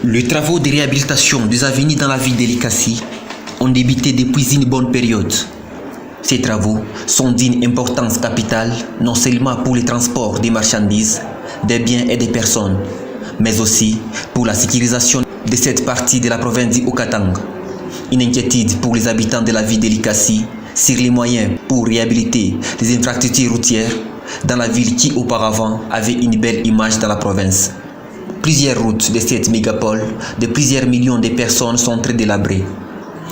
Les travaux de réhabilitation des avenues dans la ville de Likassi ont débuté depuis une bonne période. Ces travaux sont d'une importance capitale non seulement pour le transport des marchandises, des biens et des personnes, mais aussi pour la sécurisation de cette partie de la province du Haut-Katanga. Une inquiétude pour les habitants de la ville de Likassi sur les moyens pour réhabiliter les infrastructures routières dans la ville qui auparavant avait une belle image dans la province. Plusieurs routes de cette mégapole de plusieurs millions de personnes sont très délabrées.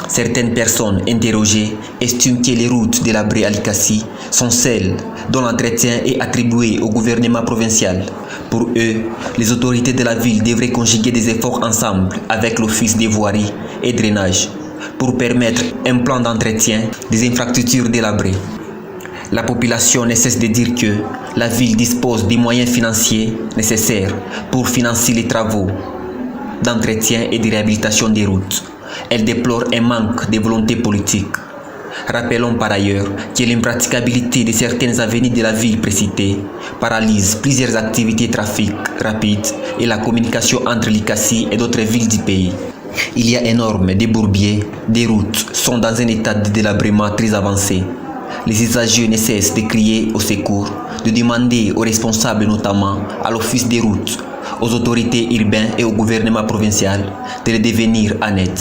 Certaines personnes interrogées estiment que les routes délabrées à Likassi sont celles dont l'entretien est attribué au gouvernement provincial. Pour eux, les autorités de la ville devraient conjuguer des efforts ensemble avec l'Office des voiries et drainage pour permettre un plan d'entretien des infrastructures délabrées. La population ne cesse de dire que la ville dispose des moyens financiers nécessaires pour financer les travaux d'entretien et de réhabilitation des routes. Elle déplore un manque de volonté politique. Rappelons par ailleurs que l'impraticabilité de certaines avenues de la ville précitée paralyse plusieurs activités trafic rapide et la communication entre Likassi et d'autres villes du pays. Il y a énormément de bourbiers, des routes sont dans un état de délabrement très avancé. Les usagers ne cessent de crier au secours, de demander aux responsables, notamment à l'Office des routes, aux autorités urbaines et au gouvernement provincial, de les devenir en aide.